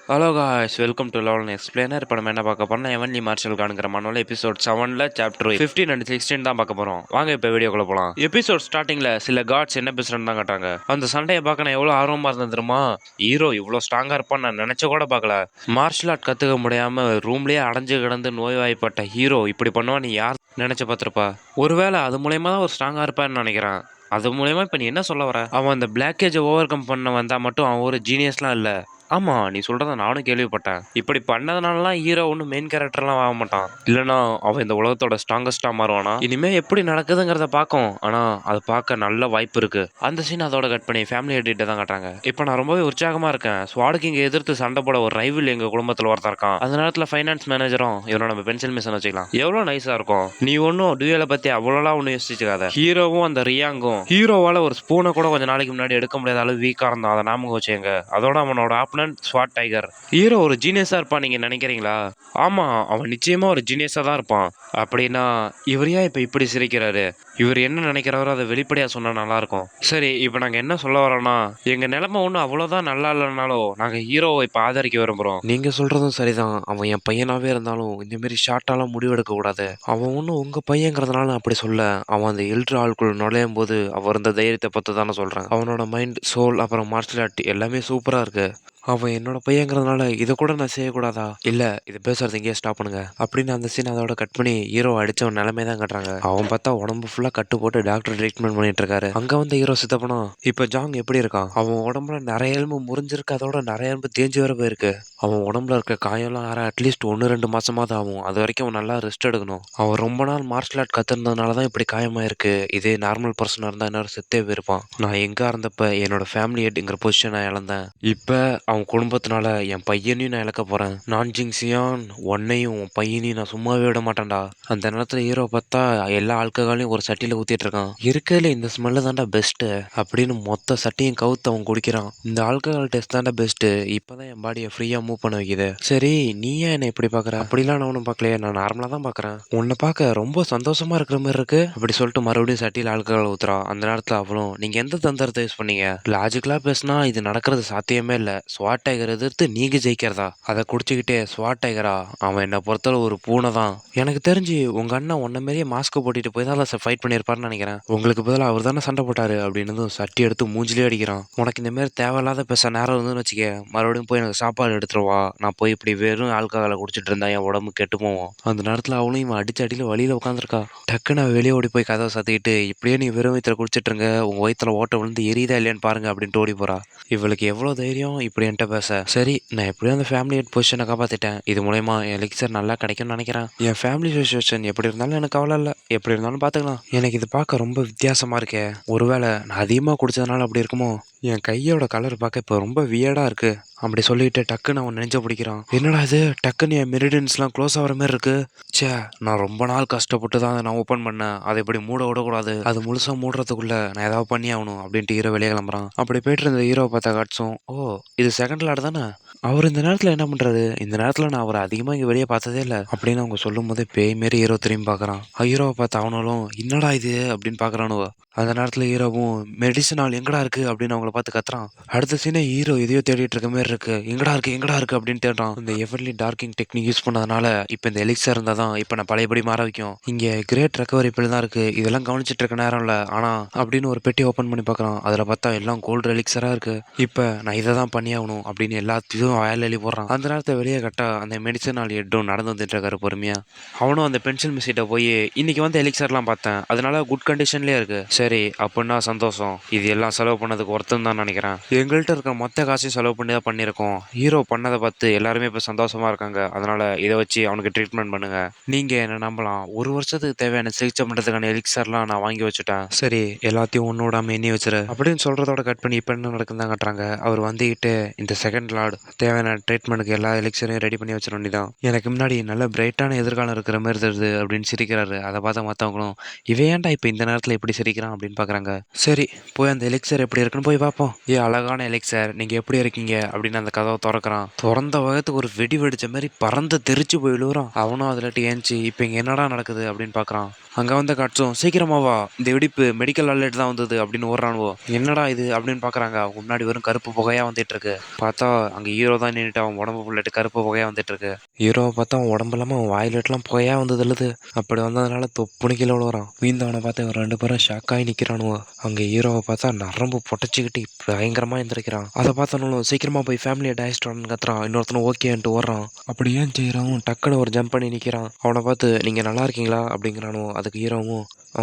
Hello guys, welcome to level explainer. இப்போ நம்ம என்ன பார்க்க போறோம்னா எவன்லி மார்ஷல் கானுங்கிற மனோல எபிசோட் 7ல சாப்டர் 15 அண்ட் 16 தான் பார்க்க போறோம். வாங்க இப்போ வீடியோக்குள்ள போலாம். எபிசோட் ஸ்டார்டிங்ல சில காட்ஸ் என்ன பேசுறேன்னு தான் காட்டாங்க. அந்த சண்டையை பார்க்க நான் எவ்வளோ ஆர்வமா இருந்தேன் தெரியுமா? ஹீரோ இவ்வளோ ஸ்ட்ராங்கா இருப்பான்னு நான் நினைச்ச கூட பார்க்கல. மார்ஷல் ஆர்ட் கத்துக்க முடியாம ரூம்லயே அடைஞ்சு கிடந்து நோய்வாய்ப்பட்ட ஹீரோ இப்படி பண்ணுவான்னு யார் நினைச்சு பார்த்துருப்பா? ஒருவேளை அது மூலயமா தான் ஒரு ஸ்ட்ராங்கா இருப்பான்னு நினைக்கிறேன். அது மூலயமா இப்போ நீ என்ன சொல்ல வர? அவன் அந்த பிளாக்கேஜை ஓவர் கம் பண்ண வந்தா மட்டும் அவன் ஒரு ஜீனியஸ்லாம் இல்லை. ஆமா, நீ சொல்றத நானும் கேள்விப்பட்டேன். இப்படி பண்ணதுனாலலாம் ஹீரோ ஒன்றும் மெயின் கேரக்டர்லாம் ஆக மாட்டான். இல்லைனா அவன் இந்த உலகத்தோட ஸ்ட்ராங்கஸ்டா மாறுவானா? இனிமே எப்படி நடக்குதுங்கிறத பார்க்கும். ஆனா அது பார்க்க நல்ல வாய்ப்பு இருக்கு. அந்த சீன் அதோட கட் பண்ணி ஃபேமிலி எடிட்ட தான் காட்டுறாங்க. இப்போ நான் ரொம்பவே உற்சாகமா இருக்கேன். ஸ்வாடுக்கு இங்க எதிர்த்து சண்டை போட ஒரு ரைவில் எங்க குடும்பத்தில் ஒருத்தர் இருக்கான். அந்த நேரத்தில் ஃபைனான்ஸ் மேனேஜரும் இவனை நம்ம பென்சில் மிஷன் வச்சுக்கலாம். எவ்வளோ நைஸா இருக்கும். நீ ஒன்றும் டியூலை பத்தி அவ்வளோலாம் ஒன்றும் யோசிச்சுக்காத. ஹீரோவும் அந்த ரியாங்கும் ஹீரோவால ஒரு ஸ்பூனை கூட கொஞ்சம் நாளைக்கு முன்னாடி எடுக்க முடியாத அளவு வீக்கா இருந்தான். அதை ஞாபகம் வச்சுங்க. அதோட அவனோட ஸ்வாட் டைகர் ஹீரோ ஒரு ஜீனியஸா இருப்பான் நீங்க நினைக்கிறீங்களா? ஆமா, அவன் நிச்சயமா ஒரு ஜீனியஸா தான் இருப்பான். அப்படின்னா இவர் ஏன் இப்ப இப்படி சிரிக்கிறாரு? இவர் என்ன நினைக்கிறாரோ அதை வெளிப்படையா சொன்னா நல்லா இருக்கும். சரி, இப்ப நாங்க என்ன சொல்ல வரோம்னா, எங்க நிலைமை ஒன்றும் அவ்வளவுதான் நல்லா இல்லைனாலும் நாங்க ஹீரோவை இப்ப ஆதரிக்க விரும்புறோம். நீங்க சொல்றதும் சரிதான். அவன் என் பையனாவே இருந்தாலும் இந்த மாதிரி ஷார்ட்டாலாம் முடிவெடுக்க கூடாது. அவன் ஒன்றும் உங்க பையங்கிறதுனால அப்படி சொல்ல. அவன் அந்த எல்ட்ரு ஆளுக்குள் நுழையும் போது அவர் இந்த தைரியத்தை பத்தி தானே சொல்றேன். அவனோட மைண்ட், சோல், அப்புறம் மார்ஷல் ஆர்ட் எல்லாமே சூப்பரா இருக்கு. அவன் என்னோட பையங்கிறதுனால இதை கூட நான் செய்யக்கூடாதா? இல்ல, இது பேசுறது இங்கேயே ஸ்டாப் பண்ணுங்க அப்படின்னு அந்த சீன் அதோட கட் பண்ணி ஹீரோ அடிச்சவன் நிலைமை தான் கட்டுறாங்க. அவன் பார்த்தா உடம்பு ஃபுல்லா கட்டு போட்டு டாக்டர் ட்ரீட்மெண்ட் பண்ணிட்டு இருக்காரு. அங்க வந்து ஹீரோ சித்தப்பனும் இப்ப ஜாங் எப்படி இருக்கான்? அவன் உடம்புல நிறைய எலும்பு முறிஞ்சிருக்கு. அதோட நிறைய எலும்பு தேஞ்சு வர போயிருக்கு. அவன் உடம்புல இருக்க காயம்லாம் ஆற அட்லீஸ்ட் 1-2 மாசமாவது ஆகும். அது வரைக்கும் அவன் நல்லா ரெஸ்ட் எடுக்கணும். அவன் ரொம்ப நாள் மார்ஷல் ஆர்ட் கத்துறதுனால தான் இப்படி காயமாயிருக்கு. இதே நார்மல் பர்சனாக இருந்தா இன்னொரு செத்தே போயிருப்பான். நான் எங்க இருந்தப்ப என்னோட ஃபேமிலி ஹெட்ங்கிற பொசிஷன் நான் இழந்தேன். இப்ப அவன் குடும்பத்தினால என் பையனையும் நான் இழக்க போறேன். நான் ஜிங்ஸியான், உன்னையும் உன் பையனையும் நான் சும்மாவே விட மாட்டேன்டா. அந்த நேரத்துல ஹீரோ பார்த்தா எல்லா ஆல்கஹாலையும் ஒரு சட்டியில ஊத்திட்டு இருக்கான். இருக்கிறதுல இந்த ஸ்மெல்லு தாண்டா பெஸ்ட் அப்படின்னு மொத்த சட்டியும் கவுத்து அவன் குடிக்கிறான். இந்த ஆல்கஹால் டெஸ்ட் தாண்டா பெஸ்ட். இப்பதான் என் பாடியை ஃப்ரீயா மூவ் பண்ண வைக்குது. சரி, நீ ஏன் என்ன இப்படி பாக்குற? அப்படிலாம் நான் ஒன்றும் பார்க்கலையே, நான் நார்மலா தான் பாக்குறேன். உன்னை பார்க்க ரொம்ப சந்தோஷமா இருக்கிற மாதிரி இருக்கு அப்படி சொல்லிட்டு மறுபடியும் சட்டியில் ஆல்கஹால் ஊத்துறா. அந்த நேரத்துல அவளும் நீங்க எந்த தந்திரத்தை யூஸ் பண்ணீங்க? லாஜிக்கலா பேசினா இது நடக்கிறது சாத்தியமே இல்ல. ஸ்வாட் டைகர் எதிர்த்து நீங்க ஜெயிக்கிறதா? அதை குடிச்சுக்கிட்டே ஸ்வாட் டைகரா? அவன் என்ன பொறுத்தவரை ஒரு பூனை தான். எனக்கு தெரிஞ்சு உங்க அண்ணன் உன்ன மாரியே மாஸ்க் போட்டுட்டு போய் தான் ஃபைட் பண்ணியிருப்பாருன்னு நினைக்கிறேன். உங்களுக்கு பதிலாக அவர் தானே சண்டை போட்டாரு அப்படின்னு சட்டி எடுத்து மூஞ்சிலே அடிக்கிறான். உனக்கு இந்த மாதிரி தேவையில்லாத பேச நேரம் இருந்துன்னு வச்சுக்க, மறுபடியும் போய் எனக்கு சாப்பாடு எடுத்துருவா. நான் போய் இப்படி வெறும் ஆல்கஹாலை குடிச்சிட்டு இருந்தா என் உடம்பு கெட்டு போவோம். அந்த நேரத்தில் அவளும் இவன் அடிச்சு அடியில் வழியில உட்காந்துருக்கா. டக்குன்னு வெளியே ஓடி போய் கதவை சத்திக்கிட்டு இப்படியே நீ வெறும் வயிற்றுல குடிச்சிட்டு இருங்க, உங்க வயிற்றுல ஓட்ட விழுந்து எரியுதா இல்லையான்னு பாருங்க அப்படின்ட்டு ஓடி போறா. இவளுக்கு எவ்வளோ தைரியம் இப்படி என்கிட்ட பேச. சரி, நான் எப்படியும் அந்த ஃபேமிலி ஹெட் பொசிஷனை காப்பாற்றிட்டேன். இது மூலயமா என் லெக்சர் நல்லா கிடைக்கும்னு நினைக்கிறேன். என் ஃபேமிலி சுச்சுவேஷன் எப்படி இருந்தாலும் எனக்கு கவலை இல்லை. எப்படி இருந்தாலும் பார்த்துக்கலாம். எனக்கு இது பார்க்க ரொம்ப வித்தியாசமாக இருக்கே. ஒருவேளை நான் அதிகமாக குடிச்சதுனால அப்படி இருக்குமோ? என் கையோட கலர் பார்க்க இப்போ ரொம்ப வியர்டாக இருக்கு அப்படி சொல்லிட்டு டக்குன்னு அவன் நெஞ்ச பிடிக்கிறான். என்னடா இது, டக்குன்னு என் மெரிடியன்ஸ்லாம் க்ளோஸ் ஆகிற மாதிரி இருக்கு. சே, நான் ரொம்ப நாள் கஷ்டப்பட்டு தான் அதை நான் ஓப்பன் பண்ணேன். அதை இப்படி மூட விடக்கூடாது. அது முழுசாக மூடுறதுக்குள்ள நான் ஏதாவது பண்ணி ஆகணும் அப்படின்ட்டு ஹீரோ வெளியே கிளம்புறான். அப்படி போயிட்டு இருந்த ஹீரோ பார்த்த காட்ஸும், ஓ இது செகண்ட் லார்டு தானே? அவர் இந்த நேரத்தில் என்ன பண்ணுறாரு? இந்த நேரத்தில் நான் அவரை அதிகமாக இங்கே வெளியே பார்த்ததே இல்லை அப்படின்னு அவங்க சொல்லும் போதே பேய் மாரி ஹீரோ திரும்பி பார்க்குறான். ஹீரோவை பார்த்து அவனாலும் என்னடா இது அப்படின்னு பார்க்குறானுவ. அந்த நேரத்தில் ஹீரோவும் மெடிசன் ஆள் எங்கடா இருக்கு அப்படின்னு அவங்கள பார்த்து கத்துறான். அடுத்த சீனே ஹீரோ எதையோ தேடிட்டு இருக்க மாதிரி இருக்கு. எங்கடா இருக்கு அப்படின்னு தேடுறான். இந்த எவர்லி டார்க்கிங் டெக்னிக் யூஸ் பண்ணதுனால இப்போ இந்த எலிக்ஸர் இருந்தால் தான் இப்போ நான் பழையபடி மாற வைக்கும். இங்கே கிரேட் ரெக்கவரி பில் தான் இருக்கு. இதெல்லாம் கவனிச்சிட்டு இருக்க நேரம் இல்லை. ஆனால் அப்படின்னு ஒரு பெட்டி ஓப்பன் பண்ணி பார்க்குறான். அதில் பார்த்தா எல்லாம் கோல்டு எலிக்ஸராக இருக்கு. இப்போ நான் இதை தான் பண்ணி ஆகணும் அப்படின்னு எல்லாத்தையும் வயல் எழுதி போடுறான். அந்த நேரத்தை வெளியே கட்டா அந்த மெடிசன் ஆள் எட்டும் நடந்து வந்துட்டு இருக்காரு பொறுமையா. அவனும் அந்த பென்சில் மிஸ்கிட்ட போய் இன்னைக்கு வந்து எலிக்ஸர்லாம் பார்த்தேன், அதனால குட் கண்டிஷன்லேயே இருக்கு. சரி, அப்படின்னா சந்தோஷம். இது எல்லாம் செலவு பண்ணதுக்கு ஒருத்தம் தான் நினைக்கிறேன். எங்கள்கிட்ட இருக்க மொத்த காசையும் செலவு பண்ணி தான் பண்ணியிருக்கோம். ஹீரோ பண்ணதை பார்த்து எல்லாருமே இப்போ சந்தோஷமா இருக்காங்க. அதனால இதை வச்சு அவனுக்கு ட்ரீட்மெண்ட் பண்ணுங்க. நீங்க என்ன நம்பலாம். 1 வருஷத்துக்கு தேவையான சிகிச்சை பண்ணுறதுக்கான எலிக்ஸர்லாம் நான் வாங்கி வச்சுட்டேன். சரி, எல்லாத்தையும் ஒன்னோடாம எண்ணி வச்சிரு அப்படின்னு சொல்றதோட கட் பண்ணி இப்போ என்ன நடக்குன்னு தான் காட்டுறாங்க. அவர் வந்துகிட்டு இந்த செகண்ட் லார்டு தேவையான ட்ரீட்மெண்ட்டுக்கு எல்லா எலிக்ஸரையும் ரெடி பண்ணி வச்சிட வேண்டியதான். எனக்கு முன்னாடி நல்ல பிரைட்டான எதிர்காலம் இருக்கிற மாதிரி தெரியுது அப்படின்னு சிரிக்கிறாரு. அதை பார்த்தா மற்றவங்களும் இவன் ஏன்டா இப்போ இந்த நேரத்தில் இப்படி சிரிக்கிறான் அப்படின்னு பார்க்குறாங்க. சரி, போய் அந்த எலிக்சர் எப்படி இருக்குன்னு போய் பார்ப்போம். அழகான எலிக்சர், நீங்கள் எப்படி இருக்கீங்க அப்படின்னு அந்த கதவை திறக்கிறான். திறந்த வகத்துக்கு ஒரு வெடி வெடிச்ச மாதிரி பறந்து தெரிச்சு போய் விழுறான். அவனும் அதில் ஏஞ்சி இப்போ இங்கே என்னடா நடக்குது அப்படின்னு பார்க்குறான். அங்கே வந்த காட்சும் சீக்கிரமாவா இந்த வெடிப்பு மெடிக்கல் அலர்ட் தான் வந்தது அப்படின்னு ஓடுறானுவோ. என்னடா இது அப்படின்னு பார்க்குறாங்க. அவங்க முன்னாடி வெறும் கருப்பு புகையாக வந்துட்டு இருக்கு. பார்த்தா அங்கே ஹீரோ தான் நின்றுட்டு அவன் உடம்பு ஃபுல்லிட்டு கருப்பு புகையாக வந்துட்டு இருக்கு. ஹீரோவை பார்த்தா அவன் உடம்பு இல்லாமல் அவன் வாயிலட்டுலாம் புகையாக வந்தது இல்லது. அப்படி வந்ததுனால தொப்புனு கீழே விழுறான். வீந்தவனை பார்த்து இவன் 2 பேரும் ஷாக் ஆகி நிற்கிறானுவோ. அங்கே ஹீரோவை பார்த்தா நரம்பு பொட்டச்சிக்கிட்டு பயங்கரமாக எந்திரிக்கிறான். அதை பார்த்தனாலும் சீக்கிரமாக போய் ஃபேமிலியை டயஸ்டான்னு கத்துறான். இன்னொருத்தனும் ஓகேன்ட்டு ஓடுறான். அப்படி ஏன் செய்கிறான் டக்குன்னு ஒரு ஜம்ப் பண்ணி நிற்கிறான். அவனை பார்த்து நீங்கள் நல்லா இருக்கீங்களா அப்படிங்கிறானோ. அதுக்கு ஹீரோவும்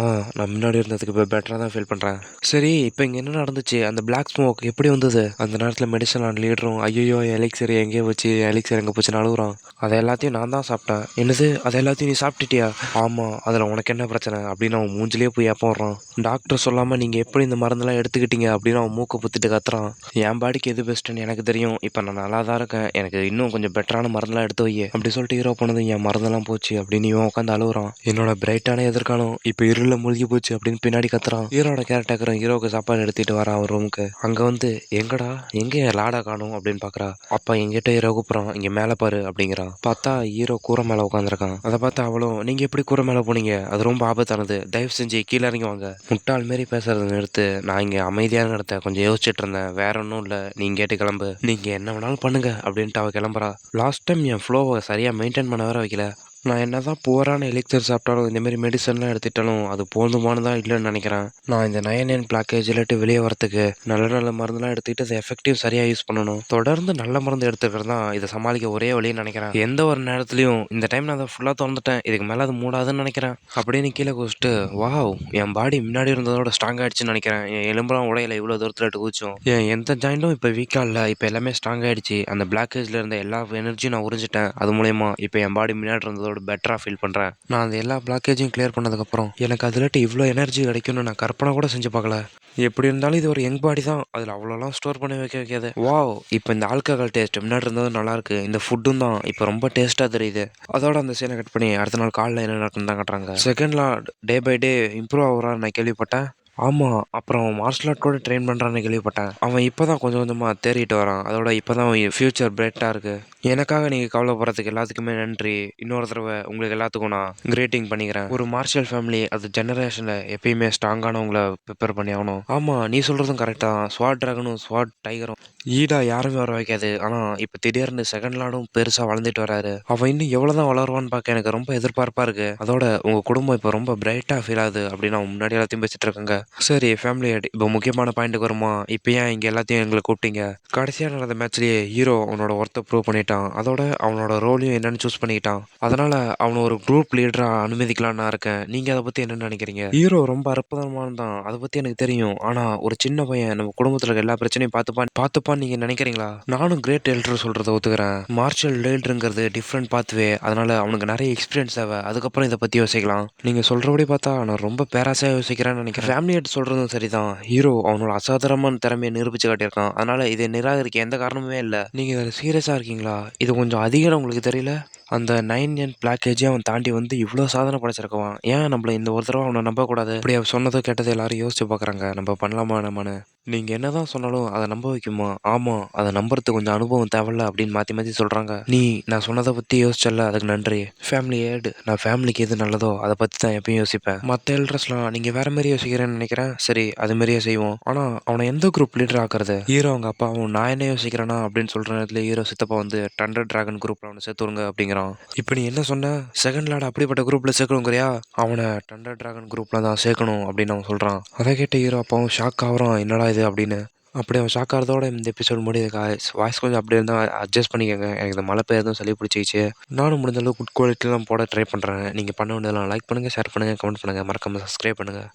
நான் முன்னாடி இருந்ததுக்கு இப்போ பெட்டராக தான் ஃபீல் பண்ணுறேன். சரி இப்போ இங்கே என்ன நடந்துச்சு? அந்த பிளாக் ஸ்மோக் எப்படி வந்தது? அந்த நேரத்தில் மெடிசன் ஆன் லீடரும் ஐயோ எலிக்சர் எங்கேயோ வச்சு எலிக்சர் எங்கே போச்சுன்னு அழுகுறான். அதை எல்லாத்தையும் நான் தான் சாப்பிட்டேன். என்னது அதை எல்லாத்தையும் நீ சாப்பிட்டுட்டியா? ஆமாம், அதில் உனக்கு என்ன பிரச்சனை அப்படின்னு அவன் மூஞ்சிலே போய் ஏப்போடுறான். டாக்டர் சொல்லாமல் நீங்கள் எப்படி இந்த மருந்தெல்லாம் எடுத்துக்கிட்டீங்க அப்படின்னு அவன் மூக்கை புத்திட்டு கத்துறான். என் பாடிக்கு எது பெஸ்ட்டுன்னு எனக்கு தெரியும். இப்போ நான் நல்லா தான் இருக்கேன். எனக்கு இன்னும் கொஞ்சம் பெட்டரான மருந்தெல்லாம் எடுத்து வை அப்படி சொல்லிட்டு ஹீரோ போனது என் மருந்தெல்லாம் போச்சு அப்படின்னு இவன் உட்காந்து அழுகுறான். என்னோட பிரைட்டான எதிர்காலம் இப்போ இருளில் மூழ்கி போச்சு அப்படின்னு பின்னாடி கத்துறான். ஹீரோட கேரக்டரும் ஹீரோக்கு சாப்பாடு எடுத்துட்டு வரான் அவன் ரூமுக்கு. அங்கே வந்து எங்கடா எங்கே லாடா காணும் அப்படின்னு பார்க்குறா. அப்பா எங்கிட்ட ஹீரோ கூப்பிட்றான், இங்கே மேலே பாரு அப்படிங்கிறான். பார்த்தா ஹீரோ கூரை மேலே உட்காந்துருக்கான். அதை பார்த்தா அவளும் நீங்கள் எப்படி கூரை மேலே போனீங்க? அது ரொம்ப ஆபத்தானது, தயவு செஞ்சு கீழே இறங்கி வாங்க. முட்டாள் மாரி பேசுறதை நிறுத்து. நான் இங்கே அமைதியான இடத்த கொஞ்சம் யோசிச்சுட்டு இருந்தேன், வேற ஒன்றும் இல்லை, நீங்கள் கேட்டு கிளம்பு, நீங்கள் என்ன வேணாலும் பண்ணுங்க அப்படின்ட்டு அவள் கிளம்புறா. லாஸ்ட் டைம் என் ஃப்ளோவை சரியாக மெயின்டைன் பண்ண வேற வைக்கல. நான் என்ன தான் புவரான எலிக்சர் சாப்பிட்டாலும் இந்தமாரி மெடிசன்லாம் எடுத்துட்டாலும் அது போதுமானதாக இல்லைன்னு நினைக்கிறேன். நான் இந்த 9 பிளாக்கேஜ் இல்லாட்டி வெளியே வரத்துக்கு நல்ல நல்ல மருந்துலாம் எடுத்துக்கிட்டு அதை எஃபெக்டிவ் சரியாக யூஸ் பண்ணணும். தொடர்ந்து நல்ல மருந்து எடுத்துக்கிறது தான் இதை சமாளிக்க ஒரே வழின்னு நினைக்கிறேன். எந்த ஒரு நேரத்துலையும் இந்த டைம் நான் அதை ஃபுல்லாக திறந்துட்டேன், இதுக்கு மேலே அது மூடாதுன்னு நினைக்கிறேன் அப்படின்னு கீழே குடிச்சிட்டு வாவ் என் பாடி முன்னாடி இருந்ததோட ஸ்ட்ராங் ஆகிடுச்சுன்னு நினைக்கிறேன். என் எலும்புலாம் உடையில இவ்வளோ தூரத்தில் எடுத்து குதிச்சோம். எந்த ஜாயிண்டும் இப்போ வீக்காக இல்லை, இப்போ எல்லாமே ஸ்ட்ராங் ஆகிடுச்சு. அந்த பிளாக்கேஜில் இருந்த எல்லா எனர்ஜியும் நான் உறிஞ்சிட்டேன். அது மூலயமா இப்போ என் பாடி முன்னாடி இருந்ததோட பெட்டராக ஃபீல் பண்ணுறேன். நான் அந்த எல்லா பிளாக்கேஜையும் கிளியர் பண்ணதுக்கப்புறம் எனக்கு அதில் இவ்வளோ எனர்ஜி கிடைக்கும்னு நான் கற்பனை கூட செஞ்சு பார்க்கல. எப்படி இருந்தாலும் இது ஒரு யங் பாடி தான், அதில் அவ்வளோலாம் ஸ்டோர் பண்ணி வைக்காது. வாவ் இப்போ இந்த ஆல்கஹால் டேஸ்ட் முன்னாடி இருந்தது நல்லாயிருக்கு. இந்த ஃபுட்டும் தான் இப்போ ரொம்ப டேஸ்ட்டாக தெரியுது. அதோட அந்த சீனை கட் பண்ணி அடுத்த நாள் காலையில் என்ன நடக்குன்னு தான் காட்டுறாங்க. செகண்ட்லாம் டே பை டே இம்ப்ரூவ் ஆகுறான்னு நான் கேள்விப்பட்டேன். ஆமாம், அப்புறம் மார்ஷல் ஆர்ட் கூட ட்ரெயின் பண்ணுறான்னு கேள்விப்பட்டேன். அவன் இப்போ தான் கொஞ்சம் கொஞ்சமாக தேறிட்டு வரான். அதோட இப்போ தான் ஃப்யூச்சர் பிரைட்டாக இருக்குது. எனக்காக நீங்கள் கவலைப்படுறதுக்கு எல்லாத்துக்குமே நன்றி. இன்னொரு தடவை உங்களுக்கு எல்லாத்துக்கும் நான் கிரேட்டிங் பண்ணிக்கிறேன். ஒரு மார்ஷல் ஃபேமிலி அது ஜெனரேஷனில் எப்பயுமே ஸ்ட்ராங்கானவங்கள ப்ரிப்பேர் பண்ணி ஆகணும். ஆமாம், நீ சொல்கிறதும் கரெக்டாக தான். ஸ்வாட் ட்ராகனும் ஸ்வாட் டைகரும் ஈடா யாருமே வர வைக்காது. ஆனால் இப்போ திடீர்னு செகண்ட் லார்டும் பெருசாக வளர்ந்துட்டு வராரு. அவன் இன்னும் எவ்வளோ தான் வளருவான்னு பார்க்க எனக்கு ரொம்ப எதிர்பார்ப்பாக இருக்குது. அதோட உங்கள் குடும்பம் இப்போ ரொம்ப பிரைட்டாக ஃபீல் ஆகுது அப்படின்னு அவன் முன்னாடி எல்லாத்தையும் பேசிட்டு இருக்காங்க. சரி ஃபேமிலி ஹெட், இப்போ முக்கியமான பாயிண்ட்டுக்கு வருமா? இப்போ ஏன் இங்கே எல்லாத்தையும் எங்களை கூப்பிட்டீங்க? கடைசியாக நடந்த மேட்ச்லேயே ஹீரோ அவனோட ஒர்த்தை ப்ரூவ் பண்ணிட்டான். அதோட அவனோட ரோலையும் என்னன்னு சூஸ் பண்ணிக்கிட்டான். அதனால அவனை ஒரு குரூப் லீடராக அனுமதிக்கலான்னு நான் இருக்கேன். நீங்கள் அதை பற்றி என்ன நினைக்கிறீங்க? ஹீரோ ரொம்ப அற்புதமானதான், அதை பற்றி எனக்கு தெரியும். ஆனால் ஒரு சின்ன பையன் நம்ம குடும்பத்தில் இருக்க எல்லா பிரச்சனையும் பார்த்துப்பான்னு நீங்கள் நினைக்கிறீங்களா? நானும் கிரேட் எல்டர் சொல்கிறத ஒத்துக்கிறேன். மார்ஷல் லீடருங்கிறது டிஃப்ரெண்ட் பாத்வே, அதனால அவனுக்கு நிறைய எக்ஸ்பீரியன்ஸ் தேவை. அதுக்கப்புறம் இதை பற்றி யோசிக்கலாம். நீங்கள் சொல்கிறபடி பார்த்தா நான் ரொம்ப பேராசையாக யோசிக்கிறேன்னு நினைக்கிறேன். ஃபேமிலி ஹெட் சொல்கிறதும் சரிதான். ஹீரோ அவனோட அசாதாரணமான திறமையை நிரூபித்து காட்டியிருக்கான். அதனால இதை நிராகரிக்க எந்த காரணமுமே இல்லை. நீங்கள் இதில் சீரியஸாக இருக்கீங்களா? இது கொஞ்சம் அதிகம் உங்களுக்கு தெரியல? அந்த 9 பிளாக்கேஜே அவன் தாண்டி வந்து இவ்வளோ சாதனை படைச்சிருக்குவான். ஏன் நம்மள இந்த ஒரு தடவை அவனை நம்பக்கூடாது? அப்படி அவன் சொன்னதோ கேட்டதை எல்லாரும் யோசிச்சு பார்க்குறாங்க, நம்ம பண்ணலாமா நம்மனு. நீங்கள் என்ன தான் சொன்னாலும் அதை நம்ப வைக்குமா? ஆமாம், அதை நம்புறதுக்கு கொஞ்சம் அனுபவம் தேவையில்ல அப்படின்னு மாற்றி சொல்கிறாங்க. நான் சொன்னதை பற்றி யோசிச்சல, அதுக்கு நன்றி. ஃபேமிலி ஹெட், நான் ஃபேமிலிக்கு எது நல்லதோ அதை பற்றி தான் எப்பயும் யோசிப்பேன். மற்ற எல்ட்ரஸ்லாம் நீங்கள் வேறு மாரி யோசிக்கிறேன்னு நினைக்கிறேன். சரி அது மாரியே செய்வோம். ஆனால் அவனை எந்த குரூப் லீடர் ஆக்குறது? ஹீரோ அவங்க அப்பாவும் நான் என்ன யோசிக்கிறேன்னா அப்படின்னு சொல்கிற நேரத்தில் ஹீரோ சித்தப்பா வந்து தண்டர் டிராகன் குரூப்பில் அவனை சேர்த்துருங்க அப்படிங்கிறான். இப்போ நீ என்ன சொன்ன? செகண்ட் லார்ட் அப்படிப்பட்ட குரூப்பில் சேர்க்கணுங்கிறியா? அவனை தண்டர் டிராகன் குரூப்பில் தான் சேர்க்கணும் அப்படின்னு அவன் சொல்கிறான். அதை கேட்ட ஹீரோ அப்பாவும் ஷாக் ஆகிறான், என்னடா இது அப்படின்னு. அப்படி அவன் ஷாக் ஆகிறதோட இந்த எபிசோட் முடியுது. வாய்ஸ் கொஞ்சம் அப்படி இருந்தால் அட்ஜஸ்ட் பண்ணிக்கோங்க. எனக்கு இந்த மழை பெய்யறதும் சளி பிடிச்சிச்சு. நானும் முடிஞ்ச அளவுக்கு குட் குவாலிட்டிலாம் போட ட்ரை பண்ணுறேன். நீங்கள் பண்ண வேண்டியதெல்லாம் லைக் பண்ணுங்கள், ஷேர் பண்ணுங்கள், கமெண்ட் பண்ணுங்கள், மறக்காமல் சப்ஸ்கிரைப் பண்ணுங்கள்.